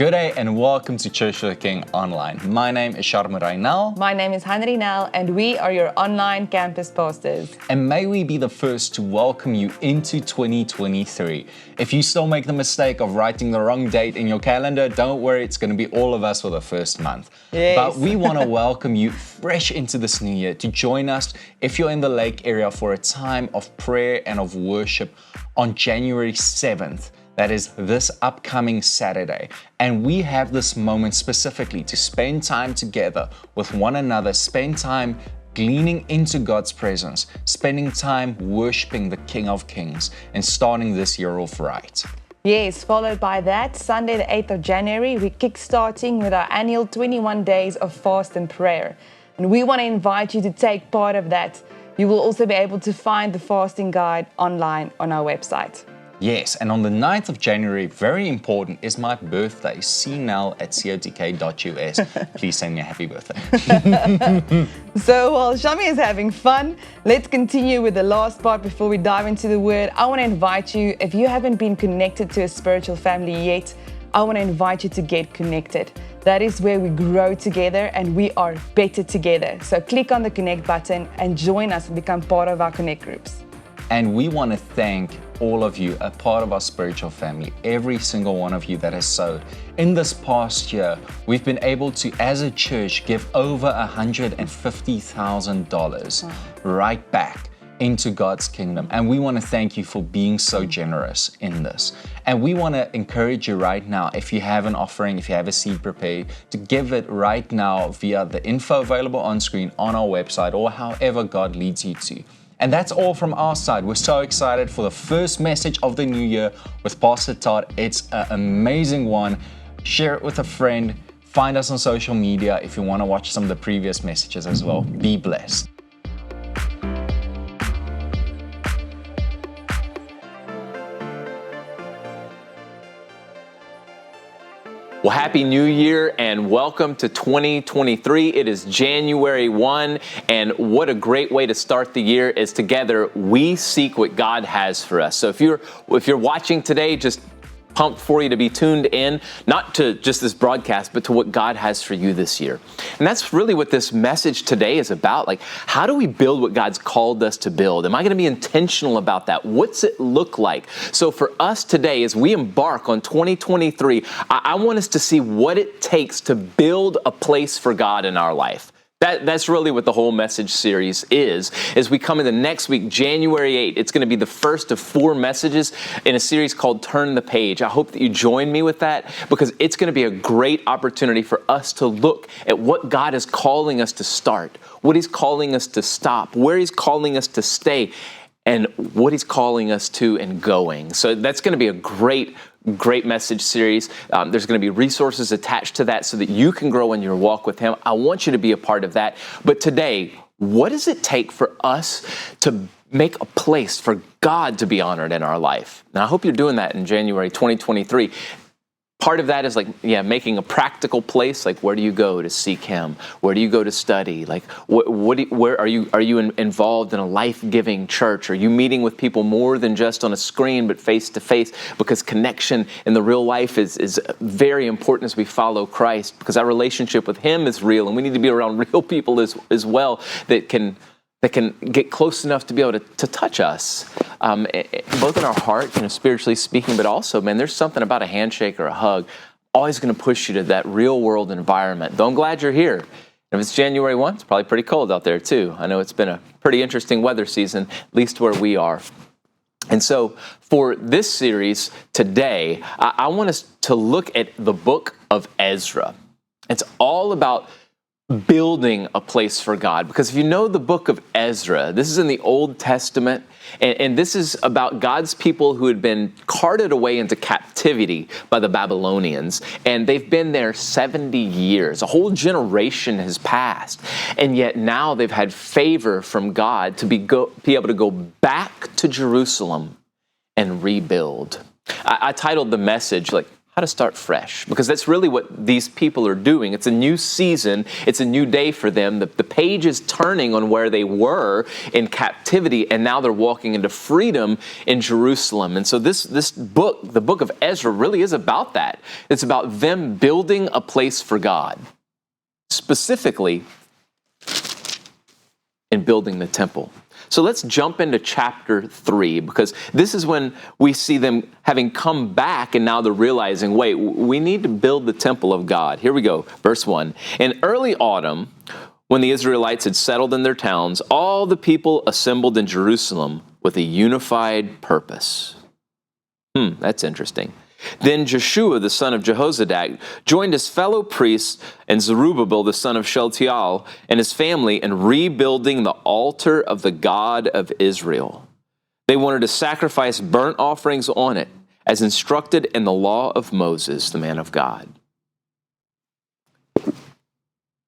Good day and welcome to Church for the King Online. My name is Schumacher. My name is Henry Nel, and we are your online campus pastors. And may we be the first to welcome you into 2023. If you still make the mistake of writing the wrong date in your calendar, don't worry, it's going to be all of us for the first month. Yes. But we want to welcome you fresh into this new year to join us if you're in the Lake area for a time of prayer and of worship on January 7th. That is this upcoming Saturday. And we have this moment specifically to spend time together with one another, spend time gleaning into God's presence, spending time worshiping the King of Kings, and starting this year off right. Yes, followed by that, Sunday the 8th of January, we're kickstarting with our annual 21 days of fast and prayer. And we want to invite you to take part of that. You will also be able to find the fasting guide online on our website. Yes, and on the 9th of January, very important, is my birthday. cnell@cotk.us. Please send me a happy birthday. So while Shami is having fun, let's continue with the last part before we dive into the Word. I want to invite you, if you haven't been connected to a spiritual family yet, I want to invite you to get connected. That is where we grow together and we are better together. So click on the connect button and join us and become part of our connect groups. And we want to thank all of you, a part of our spiritual family, every single one of you that has sowed. In this past year, we've been able to, as a church, give over $150,000 right back into God's kingdom. And we want to thank you for being so generous in this. And we want to encourage you right now, if you have an offering, if you have a seed prepared, to give it right now via the info available on screen on our website or however God leads you to. And that's all from our side. We're so excited for the first message of the new year with Pastor Todd. It's an amazing one. Share it with a friend. Find us on social media if you want to watch some of the previous messages as well. Be blessed. Well, Happy New Year and welcome to 2023. It is January 1, and what a great way to start the year is together we seek what God has for us. So if you're watching today, just pumped for you to be tuned in, not to just this broadcast, but to what God has for you this year. And that's really what this message today is about. Like, how do we build what God's called us to build? Am I going to be intentional about that? What's it look like? So for us today, as we embark on 2023, I want us to see what it takes to build a place for God in our life. That's really what the whole message series is. As we come into next week, January 8th, it's going to be the first of 4 messages in a series called Turn the Page. I hope that you join me with that because it's going to be a great opportunity for us to look at what God is calling us to start, what He's calling us to stop, where He's calling us to stay, and what He's calling us to and going. So that's going to be a great message series. There's going to be resources attached to that so that you can grow in your walk with Him. I want you to be a part of that. But today, what does it take for us to make a place for God to be honored in our life? Now, I hope you're doing that in January 2023. Part of that is making a practical place. Like, where do you go to seek Him? Where do you go to study? Like, where are you involved in a life-giving church? Are you meeting with people more than just on a screen, but face to face? Because connection in the real life is very important as we follow Christ. Because our relationship with Him is real, and we need to be around real people as well that can get close enough to be able to touch us, both in our heart, spiritually speaking, but also, man, there's something about a handshake or a hug always going to push you to that real world environment. Though I'm glad you're here. If it's January 1, it's probably pretty cold out there too. I know it's been a pretty interesting weather season, at least where we are. And so for this series today, I want us to look at the book of Ezra. It's all about building a place for God. Because if you know the book of Ezra, this is in the Old Testament, and this is about God's people who had been carted away into captivity by the Babylonians, and they've been there 70 years. A whole generation has passed, and yet now they've had favor from God to be able to go back to Jerusalem and rebuild. I titled the message, how to start fresh, because that's really what these people are doing. It's a new season. It's a new day for them. The page is turning on where they were in captivity, and now they're walking into freedom in Jerusalem. And so this book, the book of Ezra, really is about that. It's about them building a place for God, specifically in building the temple. So let's jump into chapter 3, because this is when we see them having come back, and now they're realizing, wait, we need to build the temple of God. Here we go, verse 1. In early autumn, when the Israelites had settled in their towns, all the people assembled in Jerusalem with a unified purpose. That's interesting. Then Joshua, the son of Jehozadak, joined his fellow priests and Zerubbabel, the son of Shealtiel, and his family in rebuilding the altar of the God of Israel. They wanted to sacrifice burnt offerings on it, as instructed in the law of Moses, the man of God.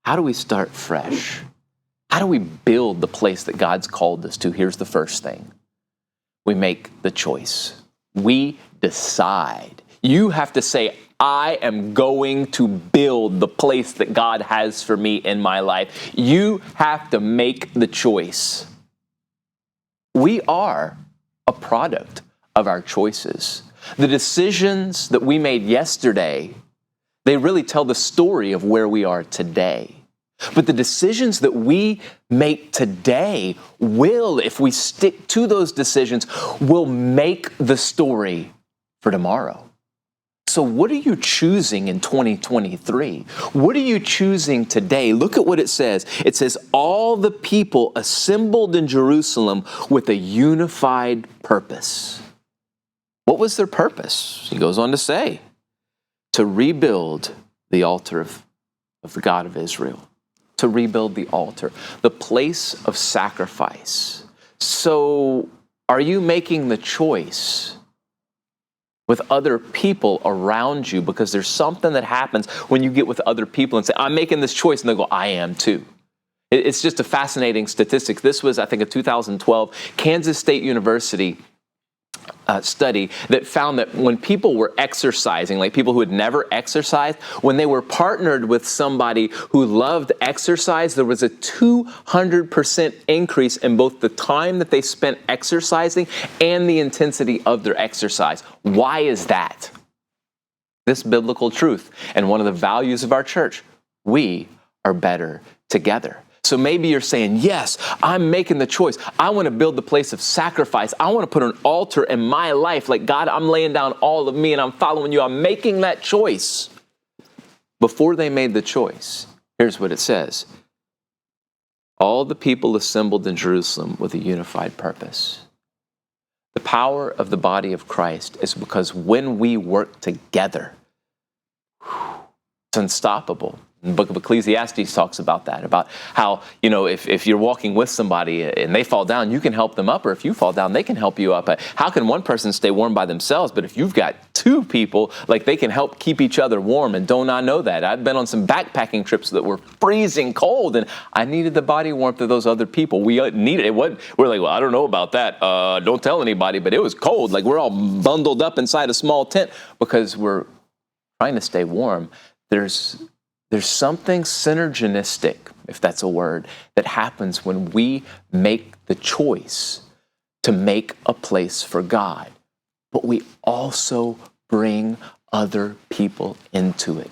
How do we start fresh? How do we build the place that God's called us to? Here's the first thing. We make the choice. We decide. You have to say, I am going to build the place that God has for me in my life. You have to make the choice. We are a product of our choices. The decisions that we made yesterday, they really tell the story of where we are today. But the decisions that we make today will, if we stick to those decisions, will make the story for tomorrow. So what are you choosing in 2023? What are you choosing today? Look at what it says. It says, all the people assembled in Jerusalem with a unified purpose. What was their purpose? He goes on to say, to rebuild the altar of the God of Israel. To rebuild the altar, the place of sacrifice. So are you making the choice with other people around you? Because there's something that happens when you get with other people and say, I'm making this choice, and they go, I am too. It's just a fascinating statistic. This was, I think, a 2012 Kansas State University study that found that when people were exercising, like people who had never exercised, when they were partnered with somebody who loved exercise, there was a 200% increase in both the time that they spent exercising and the intensity of their exercise. Why is that? This biblical truth and one of the values of our church, we are better together. So maybe you're saying, yes, I'm making the choice. I want to build the place of sacrifice. I want to put an altar in my life. Like, God, I'm laying down all of me and I'm following you. I'm making that choice. Before they made the choice, here's what it says. All the people assembled in Jerusalem with a unified purpose. The power of the body of Christ is because when we work together, it's unstoppable. The book of Ecclesiastes talks about that, about how, if you're walking with somebody and they fall down, you can help them up, or if you fall down, they can help you up. How can one person stay warm by themselves? But if you've got two people, like, they can help keep each other warm. And don't I know that? I've been on some backpacking trips that were freezing cold, and I needed the body warmth of those other people. We needed it. We're like, well, I don't know about that. Don't tell anybody, but it was cold. Like, we're all bundled up inside a small tent because we're trying to stay warm. There's something synergistic, if that's a word, that happens when we make the choice to make a place for God. But we also bring other people into it.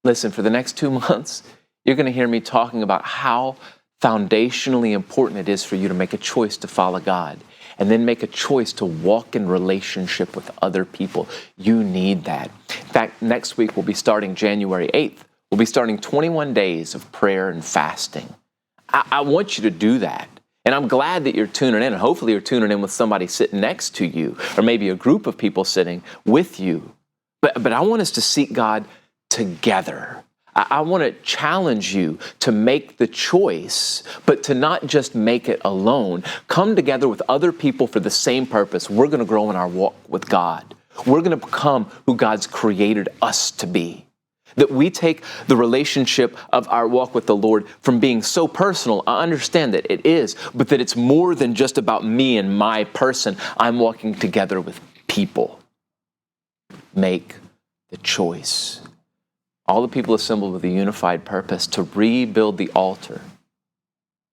Listen, for the next 2 months, you're going to hear me talking about how foundationally important it is for you to make a choice to follow God, and then make a choice to walk in relationship with other people. You need that. In fact, next week we'll be starting January 8th. We'll be starting 21 days of prayer and fasting. I want you to do that. And I'm glad that you're tuning in. And hopefully you're tuning in with somebody sitting next to you, or maybe a group of people sitting with you. But I want us to seek God together. I want to challenge you to make the choice, but to not just make it alone. Come together with other people for the same purpose. We're going to grow in our walk with God. We're going to become who God's created us to be. That we take the relationship of our walk with the Lord from being so personal. I understand that it is, but that it's more than just about me and my person. I'm walking together with people. make the choice. All the people assembled with a unified purpose to rebuild the altar.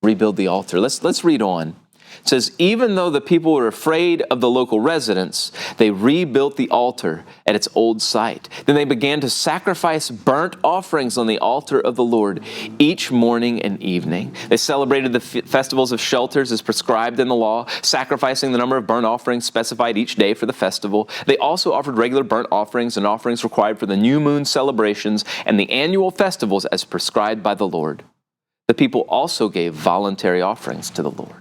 Rebuild the altar. Let's read on. It says, even though the people were afraid of the local residents, they rebuilt the altar at its old site. Then they began to sacrifice burnt offerings on the altar of the Lord each morning and evening. They celebrated the festivals of shelters as prescribed in the law, sacrificing the number of burnt offerings specified each day for the festival. They also offered regular burnt offerings and offerings required for the new moon celebrations and the annual festivals as prescribed by the Lord. The people also gave voluntary offerings to the Lord.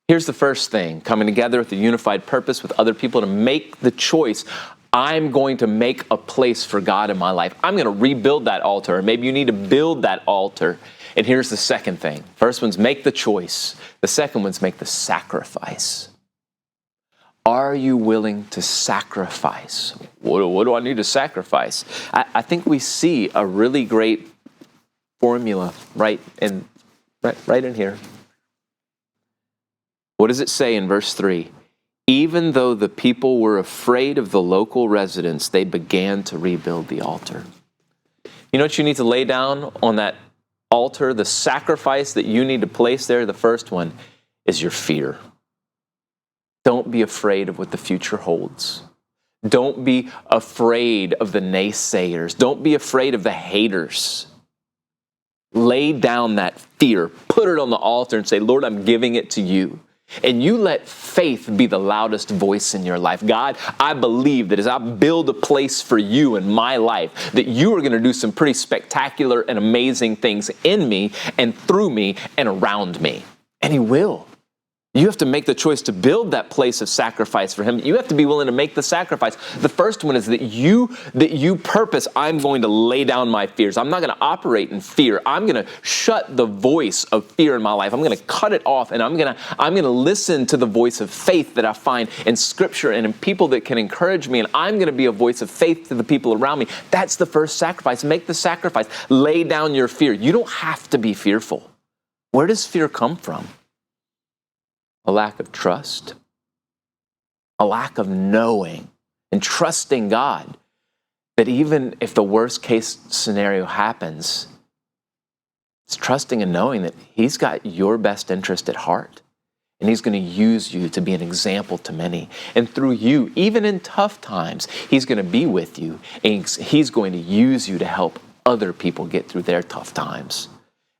Here's the first thing, coming together with a unified purpose with other people to make the choice. I'm going to make a place for God in my life. I'm going to rebuild that altar. Or maybe you need to build that altar. And here's the second thing. First one's make the choice. The second one's make the sacrifice. Are you willing to sacrifice? What do I need to sacrifice? I think we see a really great formula right in here. What does it say in verse 3? Even though the people were afraid of the local residents, they began to rebuild the altar. You know what you need to lay down on that altar? The sacrifice that you need to place there, the first one, is your fear. Don't be afraid of what the future holds. Don't be afraid of the naysayers. Don't be afraid of the haters. Lay down that fear. Put it on the altar and say, Lord, I'm giving it to you. And you let faith be the loudest voice in your life. God, I believe that as I build a place for you in my life, that you are going to do some pretty spectacular and amazing things in me and through me and around me. And He will. You have to make the choice to build that place of sacrifice for Him. You have to be willing to make the sacrifice. The first one is that you purpose, I'm going to lay down my fears. I'm not going to operate in fear. I'm going to shut the voice of fear in my life. I'm going to cut it off, and I'm going to listen to the voice of faith that I find in Scripture and in people that can encourage me, and I'm going to be a voice of faith to the people around me. That's the first sacrifice. Make the sacrifice. Lay down your fear. You don't have to be fearful. Where does fear come from? A lack of trust, a lack of knowing and trusting God that even if the worst case scenario happens, it's trusting and knowing that He's got your best interest at heart and He's going to use you to be an example to many. And through you, even in tough times, He's going to be with you and He's going to use you to help other people get through their tough times.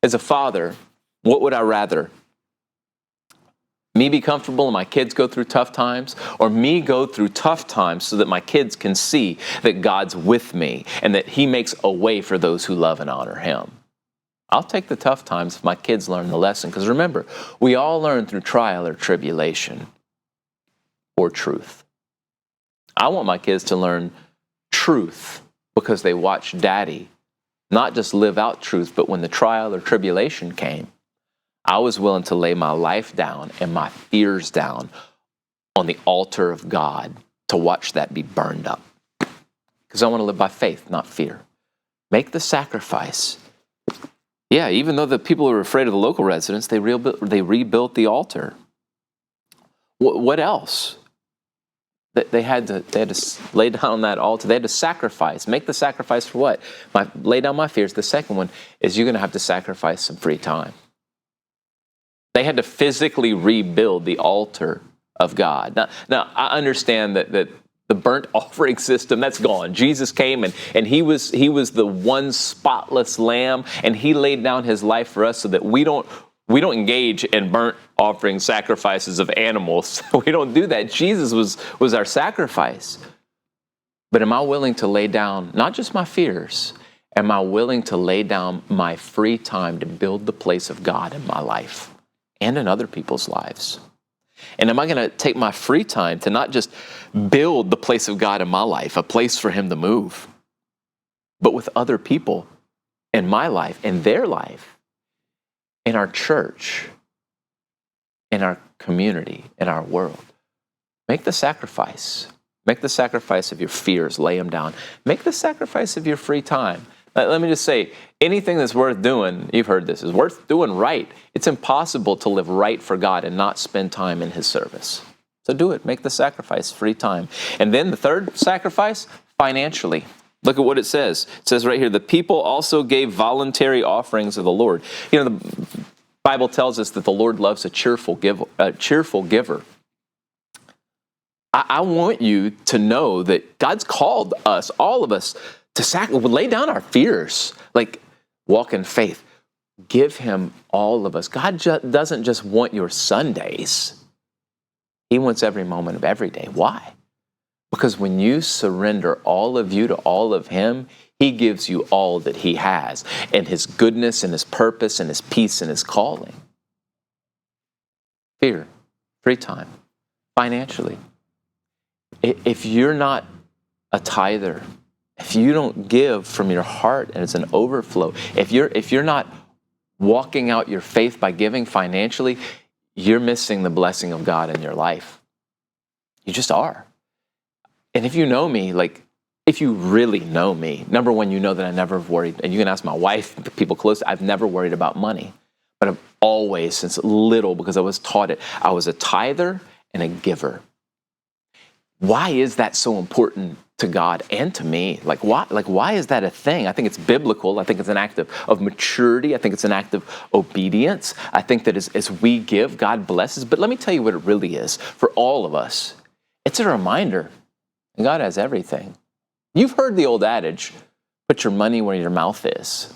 As a father, what would I rather? Me be comfortable and my kids go through tough times, or me go through tough times so that my kids can see that God's with me and that He makes a way for those who love and honor Him? I'll take the tough times if my kids learn the lesson, because remember, we all learn through trial or tribulation or truth. I want my kids to learn truth because they watched Daddy not just live out truth, but when the trial or tribulation came, I was willing to lay my life down and my fears down on the altar of God to watch that be burned up. Because I want to live by faith, not fear. Make the sacrifice. Yeah, even though the people were afraid of the local residents, they rebuilt the altar. What else? They had to lay down that altar. They had to sacrifice. Make the sacrifice for what? Lay down my fears. The second one is you're going to have to sacrifice some free time. They had to physically rebuild the altar of God. Now I understand that the burnt offering system, that's gone. Jesus came and he was the one spotless lamb, and He laid down His life for us so that we don't engage in burnt offering sacrifices of animals. We don't do that. Jesus was our sacrifice. But am I willing to lay down not just my fears? Am I willing to lay down my free time to build the place of God in my life and in other people's lives? And am I going to take my free time to not just build the place of God in my life, a place for Him to move, but with other people in my life, in their life, in our church, in our community, in our world? Make the sacrifice. Make the sacrifice of your fears. Lay them down. Make the sacrifice of your free time. Let me just say, anything that's worth doing, you've heard this, is worth doing right. It's impossible to live right for God and not spend time in His service. So do it. Make the sacrifice, free time. And then the third sacrifice, financially. Look at what it says. It says right here, the people also gave voluntary offerings of the Lord. You know, the Bible tells us that the Lord loves a cheerful giver. I want you to know that God's called us, all of us, to lay down our fears, like walk in faith. Give him all of us. God doesn't just want your Sundays. He wants every moment of every day. Why? Because when you surrender all of you to all of him, he gives you all that he has, and his goodness and his purpose and his peace and his calling. Fear, free time, financially. If you're not a tither, if you don't give from your heart and it's an overflow, if you're not walking out your faith by giving financially, you're missing the blessing of God in your life. You just are. And if you know me, like, if you really know me, number one, you know that I never have worried, and you can ask my wife, the people close, I've never worried about money. But I've always, since little, because I was taught it, I was a tither and a giver. Why is that so important to God and to me? Like why is that a thing? I think it's biblical. I think it's an act of maturity. I think it's an act of obedience. I think that as we give, God blesses. But let me tell you what it really is for all of us. It's a reminder that God has everything. You've heard the old adage, put your money where your mouth is.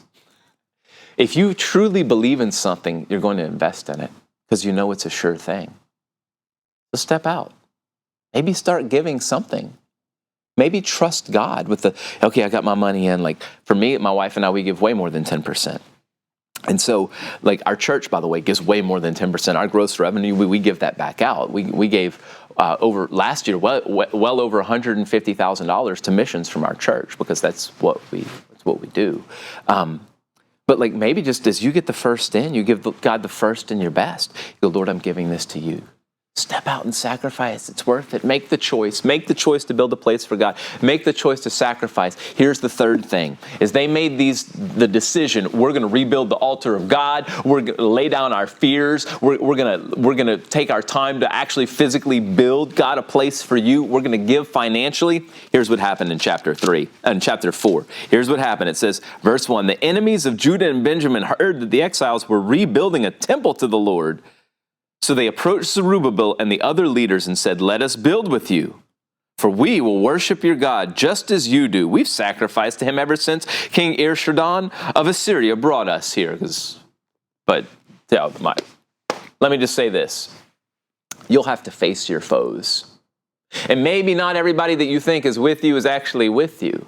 If you truly believe in something, you're going to invest in it because you know it's a sure thing. So step out. Maybe start giving something. Maybe trust God with okay, I got my money in. Like for me, my wife and I, we give way more than 10%. And so like our church, by the way, gives way more than 10%. Our gross revenue, we give that back out. We gave over last year, well over $150,000 to missions from our church because that's what we do. But like maybe just as you get the first in, you give God the first and your best. You go, Lord, I'm giving this to you. Step out and sacrifice. It's worth it. Make the choice. Make the choice to build a place for God. Make the choice to sacrifice. Here's the third thing, is they made the decision, we're going to rebuild the altar of God. We're going to lay down our fears. We're going to take our time to actually physically build God a place for you. We're going to give financially. Here's what happened in chapter 4. Here's what happened. It says, verse 1, the enemies of Judah and Benjamin heard that the exiles were rebuilding a temple to the Lord. So they approached Zerubbabel and the other leaders and said, let us build with you, for we will worship your God just as you do. We've sacrificed to him ever since King Esarhaddon of Assyria brought us here. Let me just say this. You'll have to face your foes. And maybe not everybody that you think is with you is actually with you.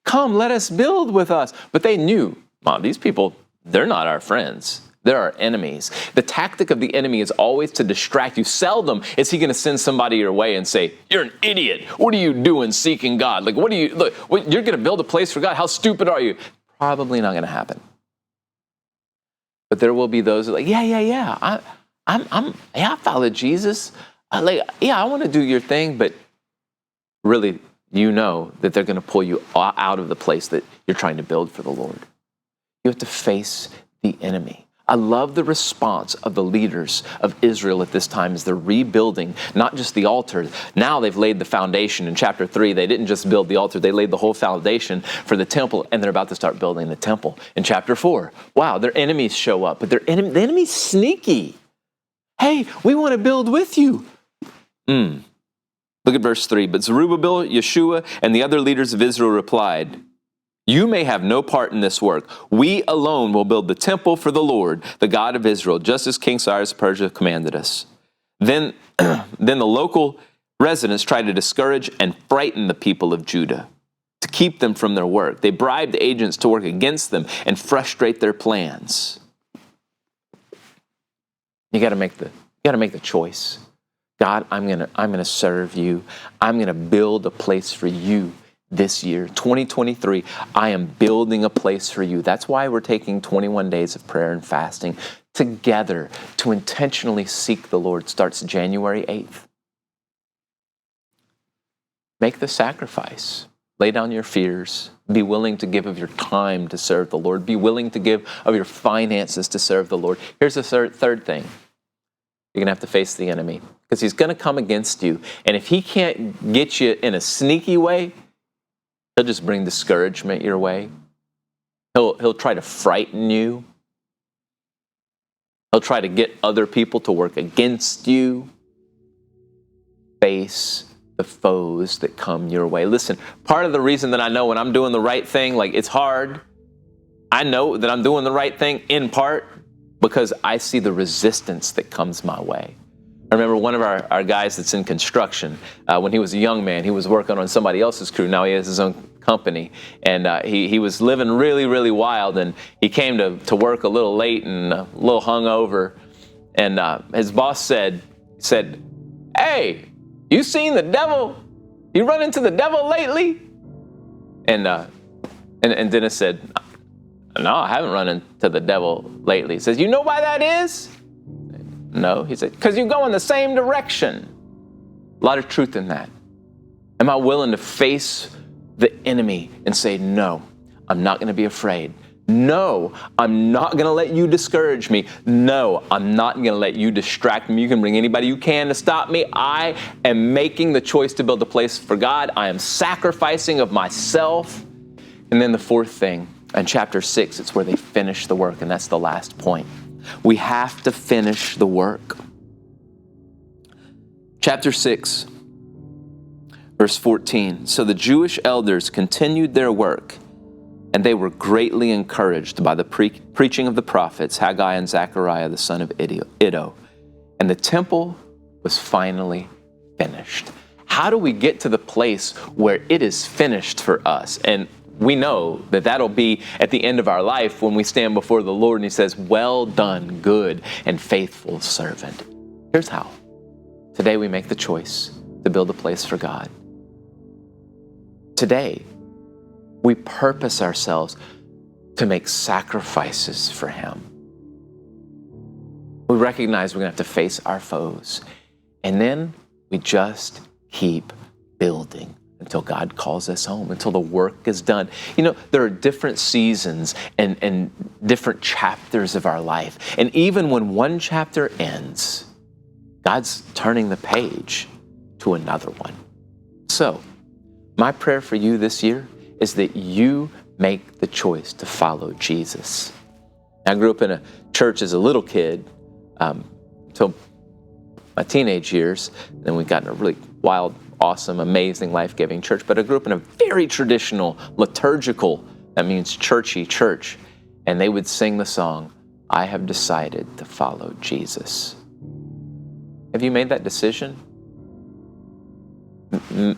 Come, let us build with us. But they knew, these people, they're not our friends. They're our enemies. The tactic of the enemy is always to distract you. Seldom is he going to send somebody your way and say, you're an idiot. What are you doing seeking God? Like, you're going to build a place for God. How stupid are you? Probably not going to happen. But there will be those who are like, yeah. I follow Jesus. I want to do your thing. But really, you know that they're going to pull you out of the place that you're trying to build for the Lord. You have to face the enemy. I love the response of the leaders of Israel at this time as they're rebuilding, not just the altar. Now they've laid the foundation. In chapter 3, they didn't just build the altar, they laid the whole foundation for the temple, and they're about to start building the temple. In chapter 4, wow, their enemies show up, but the enemy's sneaky. Hey, we want to build with you. Look at verse 3. But Zerubbabel, Yeshua, and the other leaders of Israel replied, you may have no part in this work. We alone will build the temple for the Lord, the God of Israel, just as King Cyrus of Persia commanded us. Then the local residents tried to discourage and frighten the people of Judah to keep them from their work. They bribed agents to work against them and frustrate their plans. You got to make the choice. God, I'm gonna serve you. I'm gonna build a place for you. This year, 2023, I am building a place for you. That's why we're taking 21 days of prayer and fasting together to intentionally seek the Lord. Starts January 8th. Make the sacrifice. Lay down your fears. Be willing to give of your time to serve the Lord. Be willing to give of your finances to serve the Lord. Here's the third thing. you're going to have to face the enemy because he's going to come against you. And if he can't get you in a sneaky way, he'll just bring discouragement your way. He'll try to frighten you. He'll try to get other people to work against you. Face the foes that come your way. Listen, part of the reason that I know when I'm doing the right thing, like it's hard, I know that I'm doing the right thing in part because I see the resistance that comes my way. I remember one of our guys that's in construction, when he was a young man, he was working on somebody else's crew. Now he has his own company. And he was living really, really wild. And he came to work a little late and a little hungover. And his boss said, "Hey, you seen the devil? You run into the devil lately?" And Dennis said, "No, I haven't run into the devil lately." He says, "You know why that is?" "No." He said, "Because you go in the same direction." A lot of truth in that. Am I willing to face the enemy and say, "No, I'm not going to be afraid. No, I'm not going to let you discourage me. No, I'm not going to let you distract me. You can bring anybody you can to stop me. I am making the choice to build a place for God. I am sacrificing of myself." And then the fourth thing, in chapter 6, it's where they finish the work, and that's the last point. We have to finish the work. Chapter 6, verse 14. "So the Jewish elders continued their work, and they were greatly encouraged by the preaching of the prophets, Haggai and Zechariah, the son of Iddo. And the temple was finally finished." How do we get to the place where it is finished for us? And we know that that'll be at the end of our life when we stand before the Lord and he says, "Well done, good and faithful servant." Here's how. Today we make the choice to build a place for God. Today, we purpose ourselves to make sacrifices for him. We recognize we're going to have to face our foes. And then we just keep building until God calls us home, until the work is done. You know, there are different seasons and different chapters of our life. And even when one chapter ends, God's turning the page to another one. So, my prayer for you this year is that you make the choice to follow Jesus. I grew up in a church as a little kid until my teenage years. Then we got in a really wild, awesome, amazing, life-giving church. But I grew up in a very traditional, liturgical, that means churchy church. And they would sing the song, "I have decided to follow Jesus." Have you made that decision?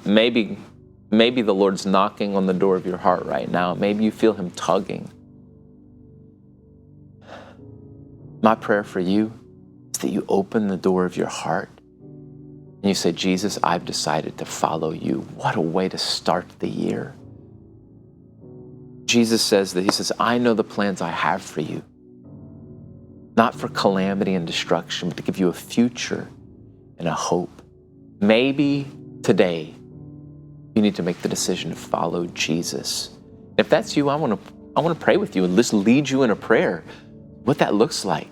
Maybe the Lord's knocking on the door of your heart right now. Maybe you feel him tugging. My prayer for you is that you open the door of your heart and you say, "Jesus, I've decided to follow you." What a way to start the year. Jesus says that, he says, "I know the plans I have for you, not for calamity and destruction, but to give you a future and a hope." Maybe today you need to make the decision to follow Jesus. If that's you, I want to pray with you and just lead you in a prayer. What that looks like.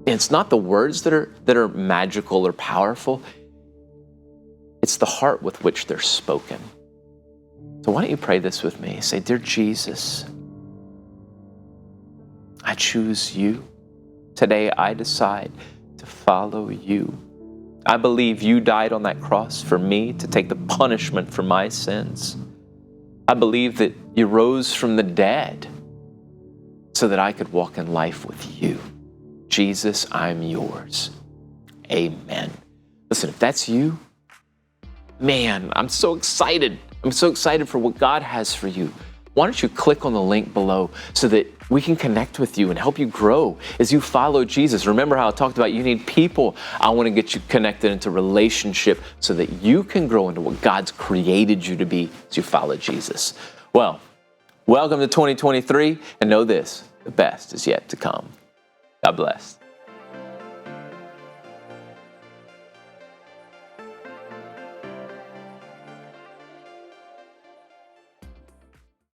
And it's not the words that are magical or powerful. It's the heart with which they're spoken. So why don't you pray this with me? Say, "Dear Jesus, I choose you. Today I decide to follow you. I believe you died on that cross for me to take the punishment for my sins. I believe that you rose from the dead so that I could walk in life with you. Jesus, I'm yours. Amen." Listen, if that's you, man, I'm so excited. I'm so excited for what God has for you. Why don't you click on the link below so that we can connect with you and help you grow as you follow Jesus. Remember how I talked about you need people. I want to get you connected into relationship so that you can grow into what God's created you to be as you follow Jesus. Well, welcome to 2023, and know this, the best is yet to come. God bless.